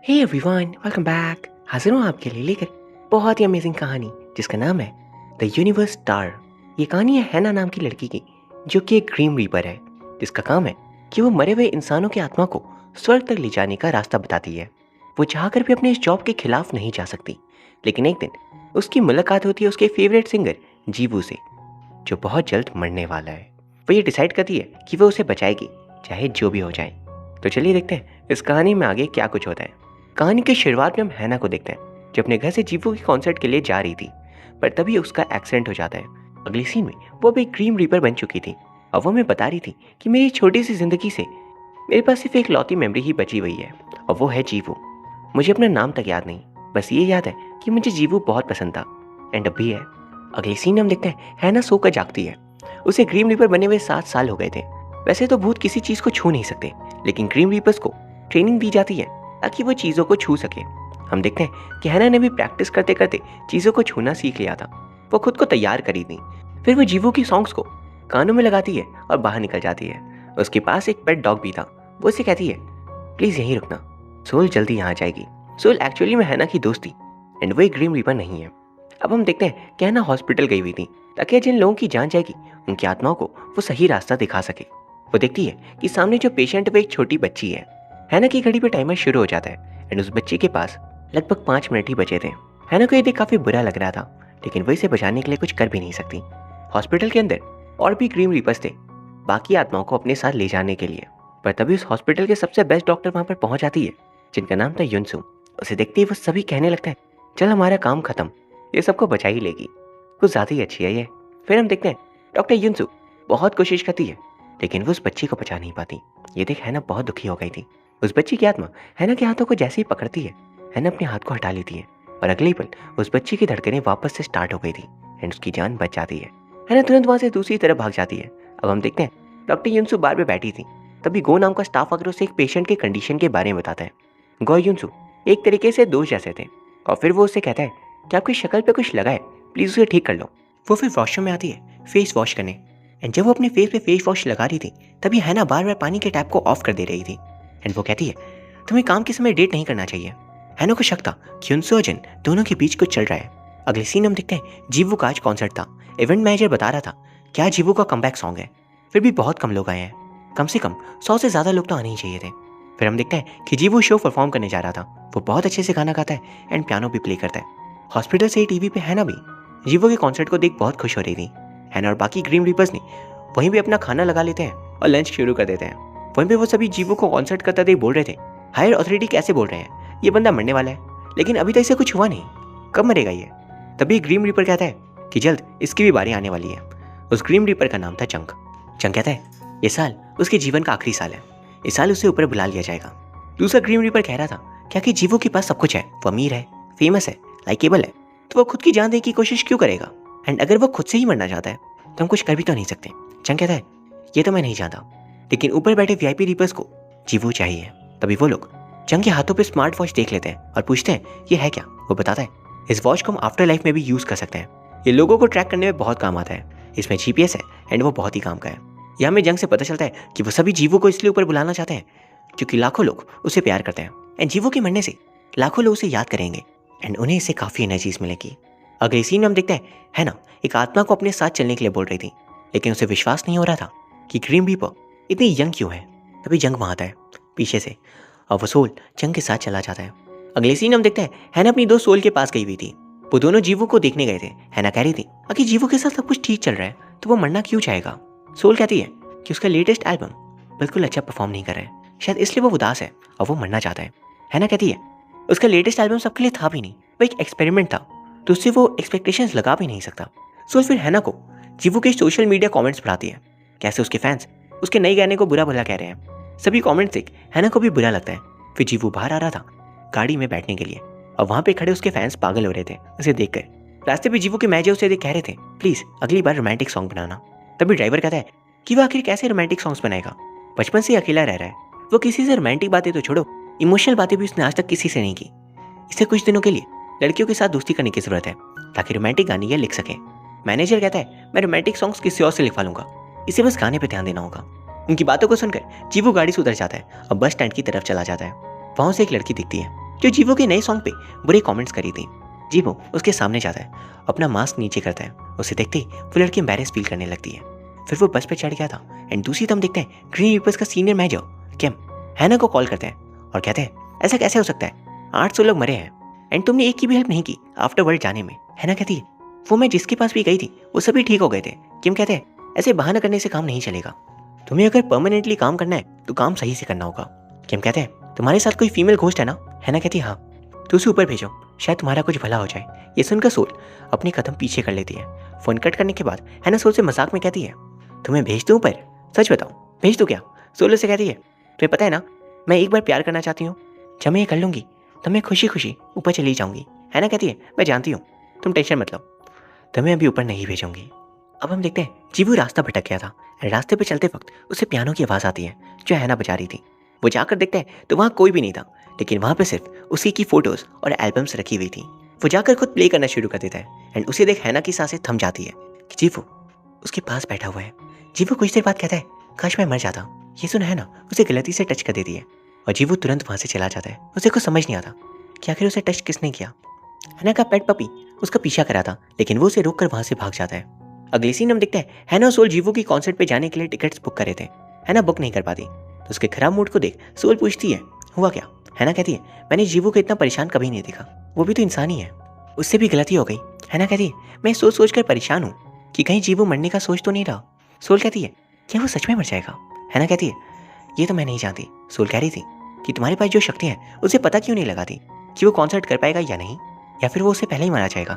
Hey everyone, welcome back. हाजिर हूँ आपके लिए लेकर बहुत ही अमेजिंग कहानी जिसका नाम है द यूनिवर्स स्टार। ये कहानी है हैना नाम की लड़की की, जो कि एक ग्रीम रीपर है, जिसका काम है कि वो मरे हुए इंसानों की आत्मा को स्वर्ग तक ले जाने का रास्ता बताती है। वो चाहकर भी अपने इस जॉब के खिलाफ नहीं जा सकती, लेकिन एक दिन उसकी मुलाकात होती है उसके फेवरेट सिंगर जीवू से, जो बहुत जल्द मरने वाला है। वो ये डिसाइड करती है कि वो उसे बचाएगी, चाहे जो भी हो जाए। तो चलिए देखते हैं इस कहानी में आगे क्या कुछ होता है। कहानी की शुरुआत में हम हैना को देखते हैं जो अपने घर से जीवू की कॉन्सर्ट के लिए जा रही थी, पर तभी उसका एक्सीडेंट हो जाता है। अगली सीन में वो भी ग्रीम रीपर बन चुकी थी और वो हमें बता रही थी कि मेरी छोटी सी जिंदगी से मेरे पास सिर्फ एक लौती मेमोरी ही बची हुई है, और वो है जीवू। मुझे अपना नाम तक याद नहीं, बस ये याद है कि मुझे जीवू बहुत पसंद था, एंड अब भी है। अगली सीन में हम देखते हैं हैना सोकर जागती है। उसे ग्रीम रीपर बने हुए 7 साल हो गए थे। वैसे तो भूत किसी चीज़ को छू नहीं सकते, लेकिन ग्रीम रीपर्स को ट्रेनिंग दी जाती है ताकि वो चीज़ों को छू सके। हम देखते हैं कि हैना ने भी प्रैक्टिस करते करते चीज़ों को छूना सीख लिया था। वो खुद को तैयार करी थी। फिर वो जीवू की सॉन्ग्स को कानों में लगाती है और बाहर निकल जाती है। उसके पास एक पेट डॉग भी था। वो उसे कहती है, प्लीज़ यहीं रुकना, सोल जल्दी यहाँ जाएगी। सोल एक्चुअली में हैना की दोस्त थी, एंड वो एक ग्रीम रीपर नहीं है। अब हम देखते हैं कि हैना हॉस्पिटल गई हुई थी ताकि जिन लोगों की जान जाएगी उनकी आत्माओं को वो सही रास्ता दिखा सके। वो देखती है कि सामने जो पेशेंट है वो एक छोटी बच्ची है। हैना की घड़ी पे टाइमर शुरू हो जाता है, एंड उस बच्ची के पास लगभग 5 मिनट ही बचे थे। हैना को ये देख काफी बुरा लग रहा था, लेकिन वो इसे बचाने के लिए कुछ कर भी नहीं सकती। हॉस्पिटल के अंदर और भी ग्रीम रीपर्स थे बाकी आत्माओं को अपने साथ ले जाने के लिए, पर तभी उस हॉस्पिटल के सबसे बेस्ट डॉक्टर वहां पर पहुंच जाती है, जिनका नाम था युनसु। उसे देखते ही वो सभी कहने लगते हैं, चल हमारा काम खत्म, ये सबको बचा ही लेगी, कुछ ज्यादा ही अच्छी है ये। फिर हम देखते हैं डॉक्टर युनसु बहुत कोशिश करती है, लेकिन वो उस बच्ची को बचा नहीं पाती। ये देख हैना बहुत दुखी हो गई थी। उस बच्ची की आत्मा हैना के हाथों को जैसे ही पकड़ती है, हैना अपने हाथ को हटा लेती है, और अगले पल उस बच्ची की धड़कनें वापस से स्टार्ट हो गई थी, एंड उसकी जान बच जाती है। हैना तुरंत वहां से दूसरी तरफ भाग जाती है। अब हम देखते हैं डॉक्टर युनसु बार पे बैठी थी, तभी गो नाम का स्टाफ आकर उसे एक पेशेंट के कंडीशन के बारे में बताता है। गो युनसु एक तरीके से दोस्त जैसे थे, और फिर वो उससे कहता है कि आपकी शक्ल पे कुछ लगा है, प्लीज उसे ठीक कर लो। वो फिर वॉशरूम में आती है फेस वॉश करने, एंड जब वो अपने फेस पे फेस वॉश लगा रही थी, तभी हैना बार बार पानी के टैप को ऑफ कर दे रही थी, एंड वो कहती है तुम्हें काम के समय डेट नहीं करना चाहिए। हैना को शक था कि युनसु और जिन दोनों के बीच कुछ चल रहा है। अगले सीन हम देखते हैं जीवू का आज कॉन्सर्ट था। इवेंट मैनेजर बता रहा था क्या जीवू का कमबैक सॉन्ग है, फिर भी बहुत कम लोग आए हैं, कम से कम 100 से ज्यादा लोग तो आने ही चाहिए थे। फिर हम देखते हैं कि जीवू शो परफॉर्म करने जा रहा था। वो बहुत अच्छे से गाना गाता है एंड पियानो भी प्ले करता है। हॉस्पिटल से ही टीवी पे हैना भी जीवू के कॉन्सर्ट को देख बहुत खुश हो रही थी। हैना और बाकी ग्रीम रीपर्स ने वहीं भी अपना खाना लगा लेते हैं और लंच शुरू कर देते हैं। वहीं पे वो सभी जीवू को कॉन्सर्ट करते देख बोल रहे थे, हायर अथॉरिटी कैसे बोल रहे हैं, ये बंदा मरने वाला है, लेकिन अभी तक इसे कुछ हुआ नहीं, कब मरेगा ये। तभी ग्रीम रीपर कहता है कि जल्द इसकी भी बारी आने वाली है। उस ग्रीम रीपर का नाम था चंक। चंक कहता है ये साल उसके जीवन का आखिरी साल है, इस साल उसे ऊपर बुला लिया जाएगा। दूसरा ग्रीम रीपर कह रहा था क्या कि जीवू के पास सब कुछ है, वो अमीर है, फेमस है, लाइकेबल है, तो वो खुद की जान देने की कोशिश क्यों करेगा, एंड अगर वो खुद से ही मरना चाहता है तो हम कुछ कर भी तो नहीं सकते। चंक कहता है ये तो मैं नहीं जानता, लेकिन ऊपर बैठे वीआईपी रीपर्स को जीवू चाहिए। तभी वो लोग चंक के हाथों पे स्मार्ट वॉच देख लेते हैं और पूछते हैं ये है क्या। वो बताता है इस वॉच को हम आफ्टर लाइफ में भी यूज कर सकते हैं, ये लोगों को ट्रैक करने में बहुत काम आता है, इसमें जीपीएस है एंड वो बहुत ही काम का है। यह हमें जंग से पता चलता है कि वो सभी जीवू को इसलिए ऊपर बुलाना चाहते हैं क्योंकि लाखों लोग उसे प्यार करते हैं, एंड जीवू के मरने से लाखों लोग उसे याद करेंगे एंड उन्हें इससे काफी एनर्जीज मिलेगी। अगले सीन में हम देखते हैं ना एक आत्मा को अपने साथ चलने के लिए बोल रही थी, लेकिन उसे विश्वास नहीं हो रहा था कि ग्रीम रीपर इतनी यंग क्यों है। तभी जंग वहां आता है पीछे से, और वो सोल जंग के साथ चला जाता है। अगले सीन हम देखते हैं हैना अपनी 2 सोल के पास गई हुई थी। वो दोनों जीवू को देखने गए थे। हैना कह रही थी अगर जीवू के साथ सब कुछ ठीक चल रहा है तो वो मरना क्यों चाहेगा। सोल कहती है कि उसका लेटेस्ट एल्बम बिल्कुल अच्छा परफॉर्म नहीं कर रहा है, शायद इसलिए वो उदास है और वो मरना चाहता है। हैना कहती है उसका लेटेस्ट एल्बम सबके लिए था भी नहीं, वो एक एक्सपेरिमेंट था, तो उससे वो एक्सपेक्टेशंस लगा भी नहीं सकता। सोल फिर हैना को जीवू के सोशल मीडिया कमेंट्स पढ़ाती है, कैसे उसके फैंस उसके नए गाने को बुरा भला कह रहे हैं। सभी कमेंट्स देख हैना को भी बुरा लगता है। फिर जीवू बाहर आ रहा था गाड़ी में बैठने के लिए, और वहां पे खड़े उसके फैंस पागल हो रहे थे उसे देखकर। रास्ते पे जीवू के मैनेजर उसे देख कह रहे थे प्लीज अगली बार रोमांटिक सॉन्ग बनाना। तभी ड्राइवर कहता है कि वो आखिर कैसे रोमांटिक सॉन्ग्स बनाएगा, बचपन से अकेला रह रहा है, वो किसी से रोमांटिक बातें तो छोड़ो, इमोशनल बातें भी उसने आज तक किसी से नहीं की। इसे कुछ दिनों के लिए लड़कियों के साथ दोस्ती करने की जरूरत है ताकि रोमांटिक गाने ये लिख सके। मैनेजर कहता है मैं रोमांटिक सॉन्ग्स किसी और से लिखवा लूंगा, इसे बस गाने पे ध्यान देना होगा। उनकी बातों को सुनकर जीवू गाड़ी से उतर जाता है और बस स्टैंड की तरफ चला जाता है। वहां से एक लड़की दिखती है जो जीवो के नए सॉन्ग पे बुरे कमेंट्स करी थी। जीवो उसके सामने जाता है, अपना मास्क नीचे करता है। उसे देखते ही वो लड़की एम्बैरेस फील करने लगती है। फिर वो बस पे चढ़ गया था एंड दूसरी तरफ देखते हैं ग्रीन रीपर्स का सीनियर मेजर किम हैना को कॉल करते हैं और कहते हैं ऐसा कैसे हो सकता है, 800 लोग मरे हैं एंड तुमने एक की भी हेल्प नहीं की आफ्टर वर्ल्ड जाने में। हैना कहती है वो मैं जिसके पास भी गई थी वो सभी ठीक हो गए थे। किम कहते हैं ऐसे बहाना करने से काम नहीं चलेगा, तुम्हें अगर परमानेंटली काम करना है तो काम सही से करना होगा। किम कहते हैं तुम्हारे साथ कोई फीमेल घोस्ट है ना। हैना कहती है हाँ, तो उसे ऊपर भेजो, शायद तुम्हारा कुछ भला हो जाए। ये सुनकर सोल अपनी कदम पीछे कर लेती है। फोन कट करने के बाद हैना सोल से मजाक में कहती है तुम्हें भेज दूं ऊपर, सच बताओ भेज दूं क्या। सोल उसे कहती है तुम्हें पता है ना मैं एक बार प्यार करना चाहती हूँ, जब मैं ये कर लूंगी तो मैं खुशी खुशी ऊपर चली जाऊंगी। हैना कहती है मैं जानती हूँ, तुम टेंशन मत लो, तुम्हें अभी ऊपर नहीं भेजूंगी। अब हम देखते हैं जीवू रास्ता भटक गया था। रास्ते पे चलते वक्त उसे पियानो की आवाज़ आती है जो हैना बजा रही थी। वो जाकर देखते हैं तो वहाँ कोई भी नहीं था, लेकिन वहाँ पे सिर्फ उसी की फोटोज और एल्बम्स रखी हुई थी। वो जाकर खुद प्ले करना शुरू कर देता है एंड उसे देख हैना की सांसें थम जाती है कि जीवू उसके पास बैठा हुआ है। जीवू कुछ देर बाद कहता है काश मैं मर जाता। ये सुन हैना उसे गलती से टच कर देती है और जीवू तुरंत वहाँ से चला जाता है। उसे कुछ समझ नहीं आता कि आखिर उसे टच किसने किया। हैना का पेट पपी उसका पीछा करा था, लेकिन वो उसे रोक कर वहाँ से भाग जाता है। अगले सीन हम देखते हैं हैना और सोल जीवू की कॉन्सर्ट पे जाने के लिए टिकट्स बुक करे थे। हैना बुक नहीं कर पाती तो उसके खराब मूड को देख सोल पूछती है हुआ क्या। हैना कहती है मैंने जीवू को इतना परेशान कभी नहीं देखा, वो भी तो इंसान ही है, उससे भी गलती हो गई। हैना कहती है मैं सोच सोच कर परेशान हूँ कि कहीं जीवू मरने का सोच तो नहीं रहा। सोल कहती है क्या वो सच में मर जाएगा। हैना कहती है ये तो मैं नहीं जानती। सोल कह रही थी कि तुम्हारे पास जो शक्ति है उसे पता क्यों नहीं लगाती कि वो कॉन्सर्ट कर पाएगा या नहीं, या फिर वो उसे पहले ही मारा जाएगा।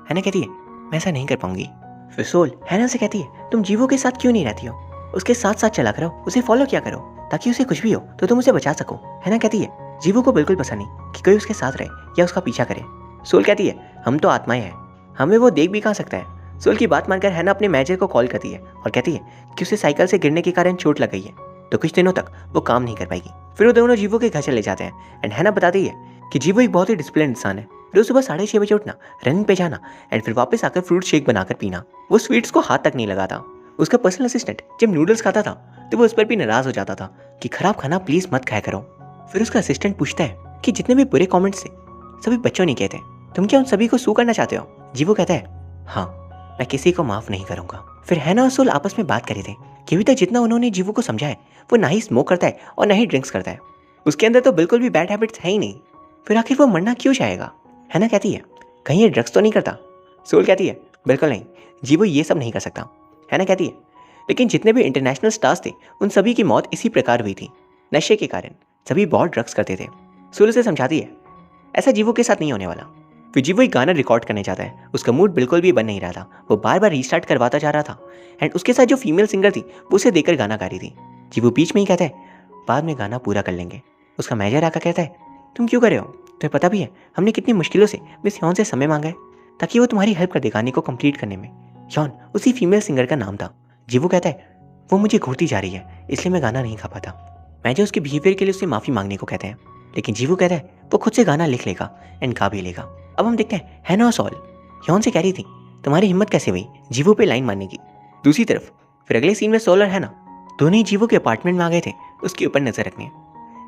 हैना कहती है मैं ऐसा नहीं कर पाऊंगी। फिर सोल हैना से कहती है तुम जीवू के साथ क्यों नहीं रहती हो, उसके साथ साथ चला करो, उसे फॉलो किया करो ताकि उसे कुछ भी हो तो तुम उसे बचा सको। हैना कहती है जीवू को बिल्कुल पसंद नहीं कि कोई उसके साथ रहे या उसका पीछा करे। सोल कहती है हम तो आत्माएं हैं, हमें वो देख भी कहाँ सकता है। सोल की बात मानकर हैना अपने मैनेजर को कॉल करती है और कहती है कि उसे साइकिल से गिरने के कारण चोट लग गई है तो कुछ दिनों तक वो काम नहीं कर पाएगी। फिर वो दोनों जीवू के घर चले जाते हैं एंड हैना बताती है कि जीवू एक बहुत ही डिसिप्लिन इंसान है। रोज सुबह 6:30 बजे उठना, रनिंग पे जाना एंड फिर वापस आकर फ्रूट शेक बनाकर पीना। वो स्वीट्स को हाथ तक नहीं लगाता। उसका पर्सनल असिस्टेंट जब नूडल्स खाता था तो वो उस पर भी नाराज हो जाता था कि खराब खाना प्लीज मत खाया करो। फिर उसका असिस्टेंट पूछता है कि जितने भी बुरे कमेंट्स थे सभी बच्चों ने किए थे, तुम क्या उन सभी को सू करना चाहते हो। जीवू कहता है हाँ मैं किसी को माफ नहीं करूंगा। फिर हैना और सोल आपस में बात कर रहे थे कि अभी तक जितना उन्होंने जीवू को समझा है वो ना ही स्मोक करता है और ना ही ड्रिंक्स करता है, उसके अंदर तो बिल्कुल भी बैड हैबिट्स है ही नहीं। फिर आखिर वो मरना क्यों चाहेगा। हैना कहती है कहीं ये ड्रग्स तो नहीं करता। सोल कहती है बिल्कुल नहीं, जीवू ये सब नहीं कर सकता। हैना कहती है लेकिन जितने भी इंटरनेशनल स्टार्स थे उन सभी की मौत इसी प्रकार हुई थी, नशे के कारण, सभी बहुत ड्रग्स करते थे। सोल उसे समझाती है ऐसा जीवू के साथ नहीं होने वाला। फिर जीवू एक गाना रिकॉर्ड करने जाता है। उसका मूड बिल्कुल भी बन नहीं रहा था, वो बार बार रीस्टार्ट करवाता जा रहा था एंड उसके साथ जो फीमेल सिंगर थी वो उसे देकर गाना गा रही थी। जीवू बीच में ही कहता है बाद में गाना पूरा कर लेंगे। उसका मैनेजर आकर कहता है तुम क्यों कर रहे हो, तुम्हें पता भी है हमने कितनी मुश्किलों से मिस यौन से समय मांगा है ताकि वो तुम्हारी हेल्प कर दे गाने को कंप्लीट करने में। यौन उसी फीमेल सिंगर का नाम था। जीवू कहता है वो मुझे घूरती जा रही है इसलिए मैं गाना नहीं गा पाता। मैनेजर उसके बिहेवियर के लिए उससे माफ़ी मांगने को कहते हैं, लेकिन जीवू कहता है वो खुद से गाना लिख लेगा एंड गा भी लेगा। अब हम देखते हैं हैना और सोल यौन से कह रही थी तुम्हारी हिम्मत कैसे हुई जीवू पे लाइन मारने की। दूसरी तरफ फिर अगले सीन में सोल और हैना दोनों ही जीवू के अपार्टमेंट में आ गए थे उसके ऊपर नजर रखने।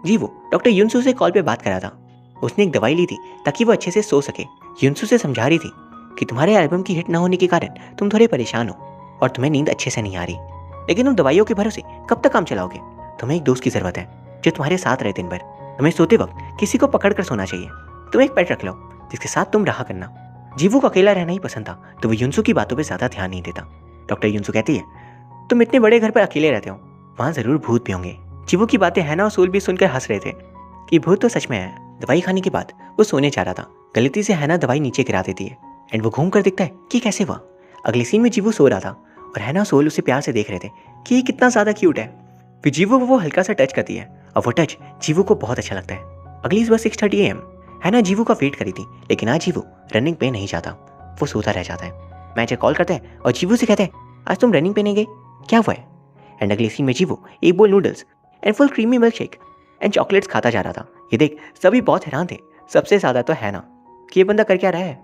जीवू डॉक्टर युनसू से कॉल पे बात करा था, उसने एक दवाई ली थी ताकि वो अच्छे से सो सके। युनसू से समझा रही थी कि तुम्हारे एल्बम की हिट ना होने के कारण तुम थोड़े परेशान हो और तुम्हें नींद अच्छे से नहीं आ रही, लेकिन तुम दवाइयों के भरोसे कब तक काम चलाओगे। तुम्हें एक दोस्त की जरूरत है जो तुम्हारे साथ रहे दिन भर। तुम्हें सोते वक्त किसी को पकड़ कर सोना चाहिए। तुम एक पेट रख लो जिसके साथ तुम रहा करना। जीवू को अकेला रहना ही पसंद था तो वो युनसू की बातों पर ज्यादा ध्यान नहीं देता। डॉक्टर युनसू कहती है तुम इतने बड़े घर पर अकेले रहते हो, वहाँ जरूर भूत भी होंगे। जीवू की बातें हैना और सोल भी सुनकर हंस रहे थे कि भूत तो सच में है। दवाई खाने के बाद वो सोने जा रहा था, गलती से हैना दवाई नीचे गिरा देती है एंड वो घूम कर देखता है कि कैसे हुआ। अगले सीन में जीवू सो रहा था और हैना और सोल उसे प्यार से देख रहे थे कि ये कितना ज्यादा क्यूट है। फिर जीवू को वो हल्का सा टच करती है और वो टच जीवू को बहुत अच्छा लगता है। अगली सुबह 6:30 AM हैना जीवू का वेट करी थी, लेकिन आज जीवू रनिंग पे नहीं जाता, वो सोता रह जाता है। मैनेजर कॉल करता है और जीवू से कहते हैं आज तुम रनिंग पे नहीं गए, क्या हुआ है। एंड अगले सीन में जीवू एक बोल noodles and full creamy milk shake and chocolates खाता जा रहा था। ये देख सभी बहुत हैरान थे, सबसे ज्यादा तो हैना कि ये बंदा कर क्या रहा है,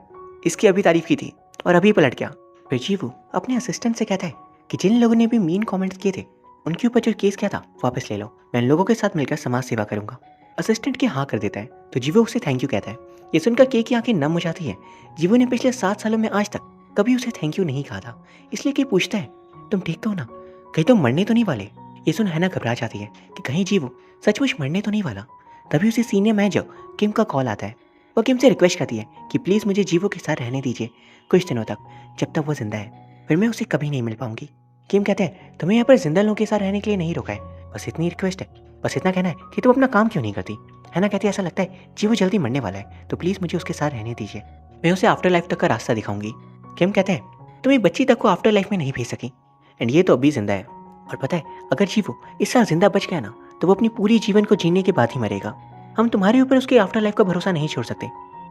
इसकी अभी तारीफ की थी और अभी पलट गया। फिर जीवू अपने असिस्टेंट से कहता है कि जिन लोगों ने भी मीन कमेंट्स किए थे उनके ऊपर जो केस किया था वापस ले लो, मैं इन लोगों के साथ मिलकर समाज सेवा करूंगा। असिस्टेंट की हाँ कर देता है तो जीवो उसे थैंक यू कहता है। ये सुनकर के की आंखें नम हो जाती है। जीवो ने पिछले 7 सालों में आज तक कभी उसे थैंक यू नहीं कहा था, इसलिए के पूछता है तुम ठीक तो हो ना, कहीं तुम मरने तो नहीं वाले। ये सुन हैना घबरा जाती है कि कहीं जीवो सचमुच मरने तो नहीं वाला। तभी उसे सीनियर मैनेजर किम का कॉल आता है। वो किम से रिक्वेस्ट करती है कि प्लीज़ मुझे जीवो के साथ रहने दीजिए कुछ दिनों तक, जब तक वो जिंदा है, फिर मैं उसे कभी नहीं मिल पाऊंगी। किम कहते हैं तुम्हें यहाँ पर जिंदा लोगों के साथ रहने के लिए नहीं रोका है, बस इतनी रिक्वेस्ट है, बस इतना कहना है कि तुम अपना काम क्यों नहीं करती। हैना कहती है ऐसा लगता है जीवो जल्दी मरने वाला है तो प्लीज़ मुझे उसके साथ रहने दीजिए, मैं उसे आफ्टर लाइफ तक का रास्ता दिखाऊंगी। किम कहते हैं तुम एक बच्ची तक को आफ्टर लाइफ में नहीं भेज सकी, एंड ये तो अभी जिंदा है, और पता है अगर जीवो इस साल जिंदा बच गया ना तो वो अपनी पूरी जीवन को जीने के बाद ही मरेगा। हम तुम्हारे ऊपर उसके आफ्टर लाइफ का भरोसा नहीं छोड़ सकते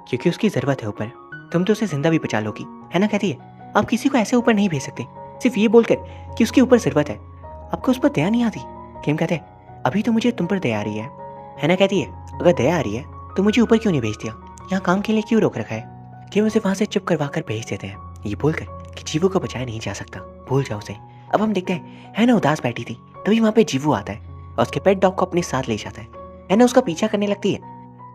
क्योंकि उसकी ज़रूरत है ऊपर, तुम तो उसे जिंदा भी बचा लोगी। हैना कहती है आप किसी को ऐसे ऊपर नहीं भेज सकते सिर्फ ये बोलकर कि उसके ऊपर ज़रूरत है, आपको उस पर दया नहीं आती। किम कहते हैं अभी तो मुझे तुम पर दया आ रही है। हैना कहती है अगर दया आ रही है तो मुझे ऊपर क्यों नहीं भेज दिया, यहाँ काम के लिए क्यों रोक रखा है। किम उसे वहाँ से चुप करवा कर भेज देते हैं, ये बोलकर कि जीवो को बचाया नहीं जा सकता, भूल जाओ उसे। अब हम देखते हैं हैना उदास बैठी थी, तभी वहाँ पे जीवो आता है और उसके पेट डॉग को अपने साथ ले जाता है। हैना उसका पीछा करने लगती है।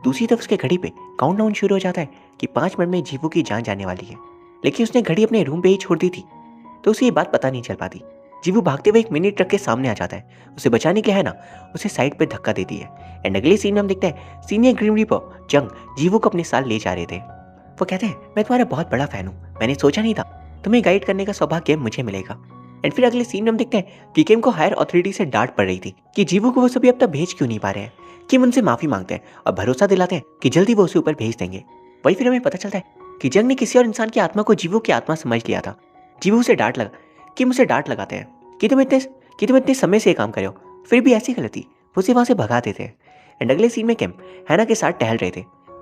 दूसरी तरफ उसके घड़ी पे काउंटडाउन शुरू हो जाता है कि 5 मिनट में जीवो की जान जाने वाली है, लेकिन उसने घड़ी अपने रूम पे ही छोड़ दी थी तो उसे ये बात पता नहीं चल पाती। जीवो भागते हुए एक मिनी ट्रक के सामने आ जाता है, उसे बचाने के लिए है ना उसे साइड पे धक्का देती है। एंड अगले सीन में हम देखते हैं सीनियर ग्रीम रीपर जंग जीवो को अपने साथ ले जा रहे थे। वो कहते हैं मैं तुम्हारा बहुत बड़ा फैन हूँ, मैंने सोचा नहीं था तुम्हें गाइड करने का सौभाग्य मुझे मिलेगा। एंड फिर अगले सीन में हम देखते हैं कि किम को हायर अथॉरिटी से डांट पड़ रही थी कि जीवो को वो सभी अब तक भेज क्यों नहीं पा रहे हैं। किम उनसे माफी मांगते हैं और भरोसा दिलाते हैं कि जल्दी वो उसे ऊपर भेज देंगे। वही फिर हमें पता चलता है कि जंग ने किसी और इंसान की आत्मा को जीवो की आत्मा समझ लिया था। जीवो उसे डांट लगा किम उसे डांट लगाते हैं कि तुम इतने समय से ये काम करे हो, फिर भी ऐसी गलती, वो उसे वहाँ से भगा देते हैं। एंड अगले सीन में किम हैना के साथ टहल रहे थे,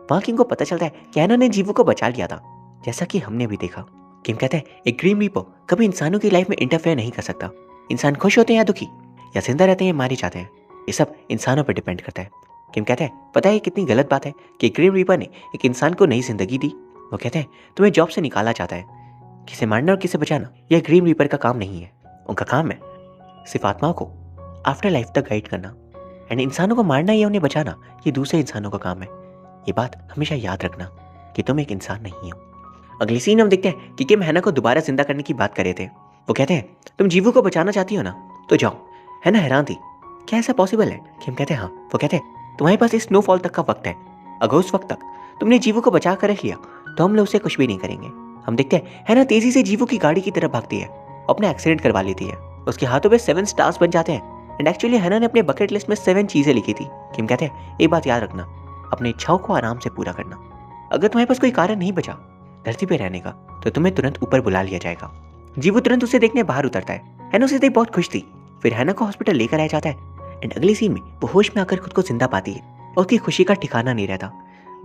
वहाँ किम को पता चलता है कि हैना ने जीवो को बचा लिया था, जैसा कि हमने भी देखा। किम कहते हैं एक ग्रीम रीपर कभी इंसानों की लाइफ में इंटरफेयर नहीं कर सकता, इंसान खुश होते हैं या दुखी, या जिंदा रहते हैं या मारे जाते हैं, ये सब इंसानों पर डिपेंड करता है। किम कहते हैं पता है कितनी गलत बात है कि ग्रीम रीपर ने एक इंसान को नई जिंदगी दी। वो कहते हैं तुम्हें जॉब से निकाला चाहता है, किसे मारना और किसे बचाना यह ग्रीम रीपर का काम नहीं है, उनका काम है सिर्फ आत्माओं को आफ्टर लाइफ तक गाइड करना, एंड इंसानों को मारना या उन्हें बचाना ये दूसरे इंसानों का काम है। ये बात हमेशा याद रखना कि तुम एक इंसान नहीं हो। अगली सीन हम देखते हैं कि किम हैना को दोबारा जिंदा करने की बात कर रहे थे। वो कहते हैं तुम जीवो को बचाना चाहती हो ना, तो जाओ। हैना हैरान थी क्या ऐसा पॉसिबल है। किम कहते हैं हाँ। वो कहते हैं तुम्हारे पास इस स्नोफॉल तक का वक्त है, अगर उस वक्त तक तुमने जीवो को बचा कर रख लिया तो हम लोग उसे कुछ भी नहीं करेंगे। हम देखते हैं हैना तेजी से जीवो की गाड़ी की तरफ भागती है, अपना एक्सीडेंट करवा लेती है, उसके हाथों पे 7 स्टार्स बन जाते हैं। एंड एक्चुअली हैना ने अपने बकेट लिस्ट में 7 चीजें लिखी थी। किम कहते हैं एक बात याद रखना, अपनी इच्छाओं को आराम से पूरा करना, अगर तुम्हारे पास कोई कारण नहीं बचा धरती पे रहने का तो तुम्हें तुरंत ऊपर बुला लिया जाएगा। जीवो तुरंत उसे देखने बाहर उतरता है। हैना उसे देख बहुत खुश थी। फिर हैना को हॉस्पिटल लेकर आया जाता है। एंड अगले सीन में वो होश में आकर खुद को जिंदा पाती है और उसकी खुशी का ठिकाना नहीं रहता।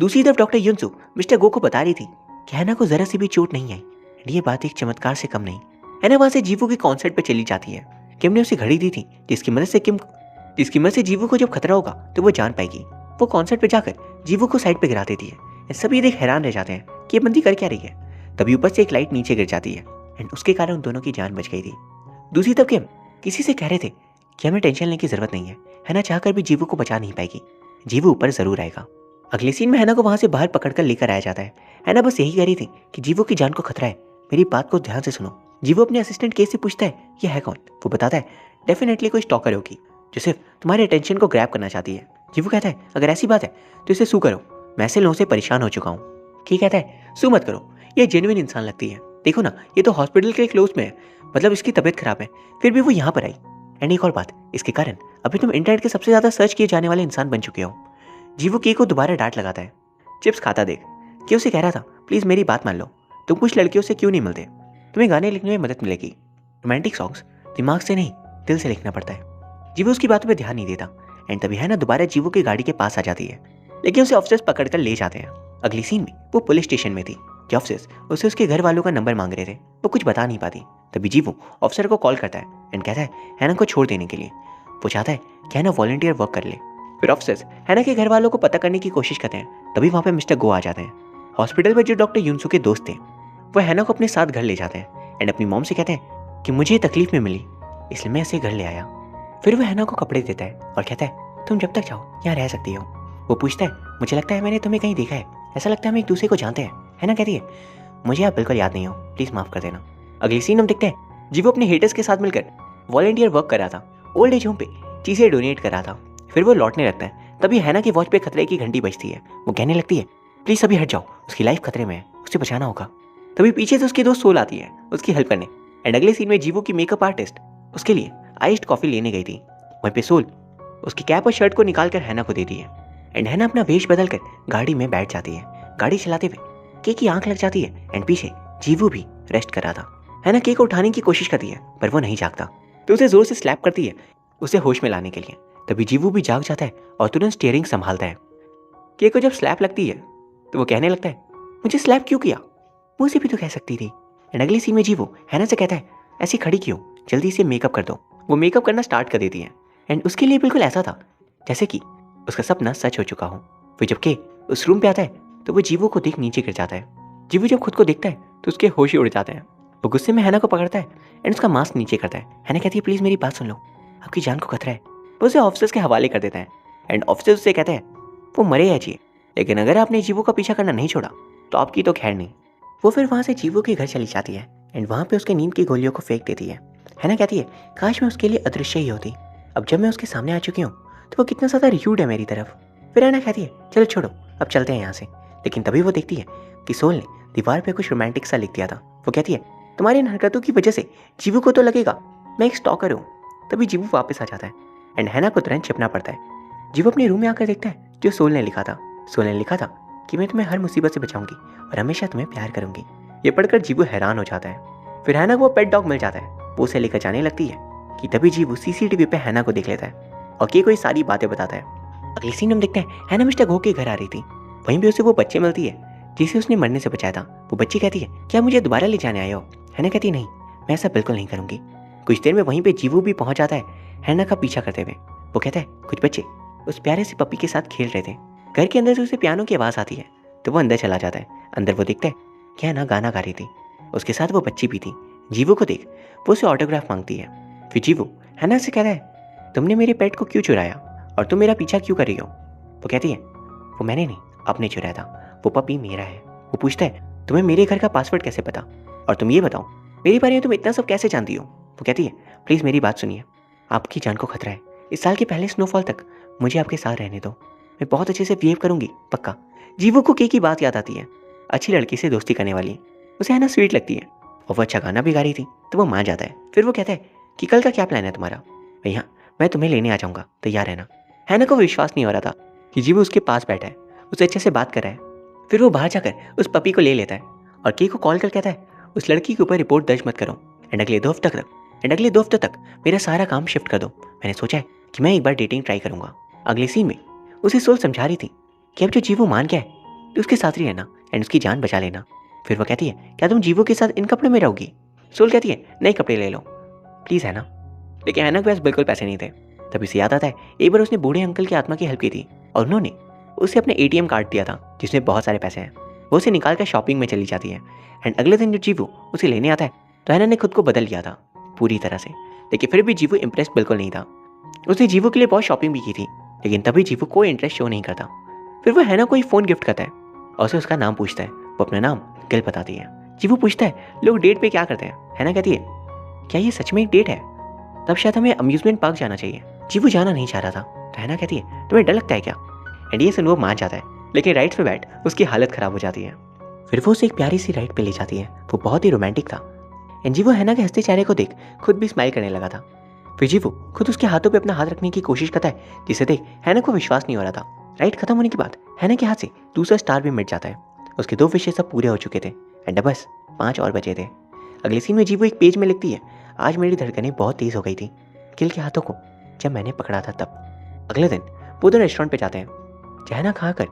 दूसरी तरफ डॉक्टर युनसु मिस्टर गो को बता रही थी कि हैना को जरा सी भी चोट नहीं आई। एंड ये बात एक चमत्कार से कम नहीं। हैना वहां से जीवो के कॉन्सर्ट पे चली जाती है। किम ने उसे घड़ी दी थी जिसकी मदद से जीवो को जब खतरा होगा तो वो जान पाएगी। वो कॉन्सर्ट पे जाकर जीवो को साइड पे गिरा देती है। सभी देख हैरान रह जाते हैं कि ये बंदी कर क्या रही है। तभी ऊपर से एक लाइट नीचे गिर जाती है एंड उसके कारण उन दोनों की जान बच गई थी। दूसरी तरफ किम किसी से कह रहे थे कि हमें टेंशन लेने की जरूरत नहीं है, हैना चाहकर भी जीवो को बचा नहीं पाएगी, जीवो ऊपर जरूर आएगा। अगले सीन में हैना को वहां से बाहर पकड़कर लेकर आया जाता है। हैना बस यही कह रही थी कि जीवो की जान को खतरा है, मेरी बात को ध्यान से सुनो। जीवो अपने असिस्टेंट केस से पूछता है ये है कौन। वो बताता है डेफिनेटली कोई स्टॉकर होगी जो सिर्फ तुम्हारे अटेंशन को ग्रैब करना चाहती है। जीवो कहता है अगर ऐसी बात है तो इसे सू करो, मैं ऐसे लोगों से परेशान हो चुका हूँ। की कहता है सू मत करो, ये जेन्युइन इंसान लगती है, देखो ना ये तो हॉस्पिटल के क्लोज में है, मतलब इसकी तबीयत खराब है फिर भी वो यहाँ पर आई। एंड एक और बात, इसके कारण अभी तुम इंटरनेट के सबसे ज्यादा सर्च किए जाने वाले इंसान बन चुके हो। जीवो के को दोबारा डांट लगाता है। चिप्स खाता देख कि उसे कह रहा था प्लीज मेरी बात मान लो, तुम कुछ लड़कियों से क्यों नहीं मिलते, तुम्हें गाने लिखने में मदद मिलेगी। रोमांटिक सॉन्ग्स दिमाग से नहीं दिल से लिखना पड़ता है। जीवो उसकी बातों पर ध्यान नहीं देता। एंड तभी है ना दोबारा जीवो की गाड़ी के पास आ जाती है, लेकिन उसे ऑफिसर्स पकड़कर ले जाते हैं। अगली सीन में वो पुलिस स्टेशन में थी कि ऑफिसर्स उसे उसके घर वालों का नंबर मांग रहे थे, वो कुछ बता नहीं पाती। तभी जीवो ऑफिसर को कॉल करता है एंड कहता है हैना को छोड़ देने के लिए। वो चाहता है कि हैना वॉलंटियर वर्क कर ले। फिर ऑफिसर्स हैना के घर वालों को पता करने की कोशिश करते हैं। तभी वहाँ पे मिस्टर गो आ जाते हैं। हॉस्पिटल में जो डॉक्टर युनसु के दोस्त थे वो हैना को अपने साथ घर ले जाते हैं एंड अपनी मॉम से कहते हैं कि मुझे तकलीफ में मिली इसलिए मैं इसे घर ले आया। फिर वो हैना को कपड़े देता है और कहता है तुम जब तक चाहो यहाँ रह सकती हो। वो पूछता है, मुझे लगता है मैंने तुम्हें कहीं देखा है, ऐसा लगता है हम एक दूसरे को जानते हैं। हैना कहती है, मुझे आप बिल्कुल याद नहीं हो, प्लीज़ माफ़ कर देना। अगली सीन हम देखते हैं, जीवो अपने हेटर्स के साथ मिलकर वॉलंटियर वर्क कर रहा था, ओल्ड एज होम पे चीज़ें डोनेट कर रहा था। फिर वो लौटने लगता है, तभी हैना की वॉच पे खतरे की घंटी बजती है। वो कहने लगती है, प्लीज़ अभी हट जाओ, उसकी लाइफ खतरे में है, उसे बचाना होगा। तभी पीछे से उसकी दोस्त सोल आती है उसकी हेल्प करने। एंड अगले सीन में जीवो की मेकअप आर्टिस्ट उसके लिए आइस्ड कॉफ़ी लेने गई थी। वहीं पे सोल उसकी कैप और शर्ट को निकाल कर हैना को देती है। एंड हैना अपना वेश बदल कर गाड़ी में बैठ जाती है। गाड़ी चलाते हुए के की आंख लग जाती है एंड पीछे जीवो भी रेस्ट कर रहा था। हैना के को उठाने की कोशिश करती है पर वो नहीं जागता, तो उसे जोर से स्लैप करती है उसे होश में लाने के लिए। तभी जीवो भी जाग जाता है और तुरंत स्टीयरिंग संभालता है। के को जब स्लैप लगती है तो वो कहने लगता है, मुझे स्लैप क्यों किया, मुझे भी तो कह सकती थी। एंड अगली सीन में जीवो हैना से कहता है, ऐसी खड़ी क्यों, जल्दी से मेकअप कर दो। वो मेकअप करना स्टार्ट कर देती है एंड उसके लिए बिल्कुल ऐसा था जैसे कि उसका सपना सच हो चुका हो। फिर जब के उस रूम पे आता है तो वो जीवो को देख नीचे गिर जाता है। जीवो जब खुद को देखता है तो उसके होश ही उड़ जाते हैं। वो गुस्से में हैना को पकड़ता है एंड उसका मास्क नीचे करता है। हैना कहती है, प्लीज़ मेरी बात सुन लो, आपकी जान को खतरा है। वो उसे ऑफिसर्स के हवाले कर देता है एंड ऑफिसर्स उससे कहते हैं, वो मरे या जिए, लेकिन अगर आपने जीवो का पीछा करना नहीं छोड़ा तो आपकी तो खैर नहीं। वो फिर वहाँ से जीवो के घर चली जाती है एंड वहाँ पे उसके नींद की गोलियों को फेंक देती है। हैना कहती है, काश मैं उसके लिए अदृश्य ही होती, अब जब मैं उसके सामने आ चुकी हूँ तो वो कितना ज़्यादा र्यूड है मेरी तरफ। फिर हैना कहती है, चलो छोड़ो अब चलते हैं यहाँ से। लेकिन तभी वो देखती है कि सोल ने दीवार पे कुछ रोमांटिक सा लिख दिया था। वो कहती है, तुम्हारी इन हरकतों की वजह से जीवो को तो लगेगा मैं एक स्टॉकर हूँ। तभी जीवो वापस आ जाता है एंड हैना को तुरंत छिपना पड़ता है। जीवो अपने रूम में आकर देखता है जो सोल ने लिखा था। सोल ने लिखा था कि मैं तुम्हें हर मुसीबत से बचाऊंगी और हमेशा तुम्हें प्यार करूंगी। ये पढ़कर जीवो हैरान हो जाता है। फिर हैना को वो पेट डॉग मिल जाता है, वो उसे लेकर जाने लगती है कि तभी जीवो सीसीटीवी पे हैना को देख लेता है और के कोई सारी बातें बताता है। अगली सीन हम देखते हैं, हैना मिस्टर घो के घर आ रही थी। वहीं पे उसे वो बच्चे मिलती है जिसे उसने मरने से बचाया था। वो बच्ची कहती है, क्या मुझे दोबारा ले जाने आए हो? हैना कहती है, नहीं, मैं ऐसा बिल्कुल नहीं करूंगी। कुछ देर में वहीं पे जीवो भी पहुंच जाता है हैना का पीछा करते हुए। वो कहता है, कुछ बच्चे उस प्यारे से पपी के साथ खेल रहे थे। घर के अंदर से उसे पियानो की आवाज़ आती है तो वो अंदर चला जाता है। अंदर वो देखता है कि हैना गाना गा रही थी, उसके साथ वो बच्ची भी थी। जीवो को देख वो उसे ऑटोग्राफ मांगती है। फिर जीवो हैना से कहता है, तुमने मेरे पेट को क्यों चुराया और तुम मेरा पीछा क्यों कर रही हो? वो कहती है, वो मैंने नहीं, आपने चुराया था, वो पपी मेरा है। वो पूछता है, तुम्हें मेरे घर का पासवर्ड कैसे पता, और तुम ये बताओ मेरे बारे में तुम इतना सब कैसे जानती हो? वो कहती है, प्लीज़ मेरी बात सुनिए, आपकी जान को खतरा है। इस साल के पहले स्नोफॉल तक मुझे आपके साथ रहने दो, मैं बहुत अच्छे से बिहेव करूंगी, पक्का। जीवो को के की बात याद आती है, अच्छी लड़की से दोस्ती करने वाली, उसे हैना स्वीट लगती है और वो अच्छा गाना भी गा रही थी तो वो मान जाता है। फिर वो कहता है कि कल का क्या प्लान है तुम्हारा? भैया मैं तुम्हें लेने आ जाऊंगा, तैयार रहना। हैना को विश्वास नहीं हो रहा था कि जीवो उसके पास बैठा है, उसे अच्छे से बात कर रहा है। फिर वो बाहर जाकर उस पपी को ले लेता है और के को कॉल कर कहता है, उस लड़की के ऊपर रिपोर्ट दर्ज मत करो एंड अगले 2 हफ्ते तक मेरा सारा काम शिफ्ट कर दो। मैंने सोचा है कि मैं एक बार डेटिंग ट्राई करूंगा। अगले सीन में उसे सोल समझा रही थी कि अब जो जीवो मान गया है तो उसके साथ ही रहना एंड उसकी जान बचा लेना। फिर वो कहती है, क्या तुम जीवो के साथ इन कपड़ों में रहोगी? सोल कहती है, नए कपड़े ले लो प्लीज़ हैना। लेकिन हैना के पास बिल्कुल पैसे नहीं थे। तभी उसे याद आता है एक बार उसने बूढ़े अंकल की आत्मा की हेल्प की थी और उन्होंने उसे अपने एटीएम कार्ड दिया था जिसमें बहुत सारे पैसे हैं। वो उसे निकाल कर शॉपिंग में चली जाती है एंड अगले दिन जब जीवो उसे लेने आता है तो हैना ने खुद को बदल लिया था पूरी तरह से। लेकिन फिर भी जीवो इम्प्रेस बिल्कुल नहीं था। उसने जीवो के लिए बहुत शॉपिंग भी की थी लेकिन तभी जीवो कोई इंटरेस्ट शो नहीं करता। फिर वो हैना को एक फ़ोन गिफ्ट करता है और उसे उसका नाम पूछता है। वो अपना नाम गिल बताती है। जीवो पूछता है, लोग डेट पे क्या करते हैं? हैना कहती है, क्या ये सच में एक डेट है? तब शायद हमें अम्यूजमेंट पार्क जाना चाहिए। जीवो जाना नहीं चाह रहा था तो हैना कहती है, तुम्हें डर लगता है क्या? एंड ये सुन वो मान जाता है लेकिन राइड्स पे बैठ उसकी हालत ख़राब हो जाती है। फिर वो उसे एक प्यारी सी राइड पे ले जाती है, वो बहुत ही रोमांटिक था। एंड जीवो हैना के हंसते चेहरे को देख खुद भी स्माइल करने लगा था। फिर जीवो खुद उसके हाथों पे अपना हाथ रखने की कोशिश करता है जिसे देख हैना को विश्वास नहीं हो रहा था। राइड खत्म होने के बाद हैना के हाथ से दूसरा स्टार भी मिट जाता है। उसके 2 विशेष सब पूरे हो चुके थे एंड बस 5 और बचे थे। अगले सीन में जीवो एक पेज में लिखती है, आज मेरी धड़कनें बहुत तेज़ हो गई थी गिल के हाथों को जब मैंने पकड़ा था तब। अगले दिन वो दोनों रेस्टोरेंट पे जाते हैं। हैना खाकर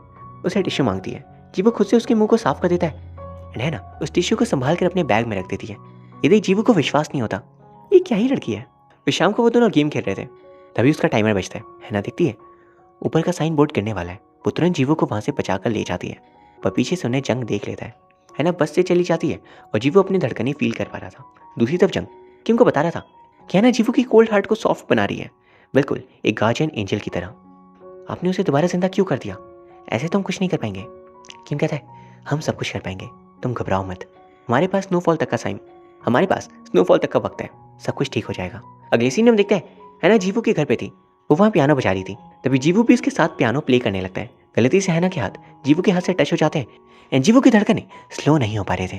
उसे टिश्यू मांगती है। जीवो खुद से उसके मुंह को साफ कर देता है एंड हैना उस टिश्यू को संभाल कर अपने बैग में रख देती है। ये देख जीवो को विश्वास नहीं होता, ये क्या ही लड़की है। फिर शाम को वो दोनों गेम खेल रहे थे तभी उसका टाइमर बजता है। हैना देखती है ऊपर का साइन बोर्ड गिरने वाला है। वो तुरंत जीवो को वहाँ से बचाकर ले जाती है पर पीछे से उन्हें जंग देख लेता है। हैना बस से चली जाती है और जीवो अपनी धड़कनें फील कर पा रहा था। दूसरी तरफ जंग किम को बता रहा था कि हैना जीवो की कोल्ड हार्ट को सॉफ्ट बना रही है, बिल्कुल एक गार्जियन एंजल की तरह। आपने उसे दोबारा जिंदा क्यों कर दिया? ऐसे तो हम कुछ नहीं कर पाएंगे। किम कहता है हम सब कुछ कर पाएंगे, तुम घबराओ मत, हमारे पास स्नोफॉल तक का टाइम, हमारे पास स्नोफॉल तक का वक्त है, सब कुछ ठीक हो जाएगा। अगले सीन में हम देखते हैं हैना जीवू के घर पे थी, वो वहाँ पियानो बजा रही थी। तभी जीवू भी उसके साथ पियानो प्ले करने लगता है। गलती से हैना के हाथ जीवू के हाथ से टच हो जाते हैं एंड जीवू की धड़कनें स्लो नहीं हो पा रहे थे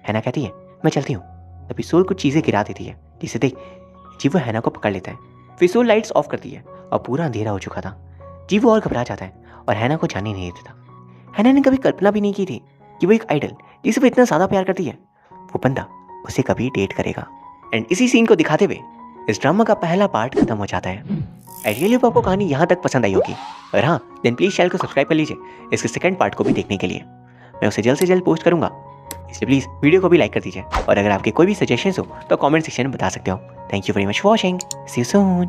हैना कहती है मैं चलती हूँ। तभी सोल कुछ चीज़ें गिरा देती है, जिसे देख जीवू हैना को पकड़ लेता है। फिर सोल लाइट्स ऑफ करती है और पूरा अंधेरा हो चुका था। जीवू और घबरा जाता है और हैना को जाने नहीं देता। हैना ने कभी कल्पना भी नहीं की थी कि वो एक आइडल जिसे वो इतना ज़्यादा प्यार करती है, वो बंदा उसे कभी डेट करेगा। एंड इसी सीन को दिखाते हुए इस ड्रामा का पहला पार्ट खत्म हो जाता है। आई रियली होप आपको कहानी यहाँ तक पसंद आई होगी, और हाँ देन प्लीज़ चैनल को सब्सक्राइब कर लीजिए इसके सेकंड पार्ट को भी देखने के लिए। मैं उसे जल्द से जल्द पोस्ट करूँगा, इसलिए प्लीज़ वीडियो को भी लाइक कर दीजिए, और अगर आपके कोई भी सजेशंस हो तो कमेंट सेक्शन में बता सकते हो। Thank you very much for watching, see you soon.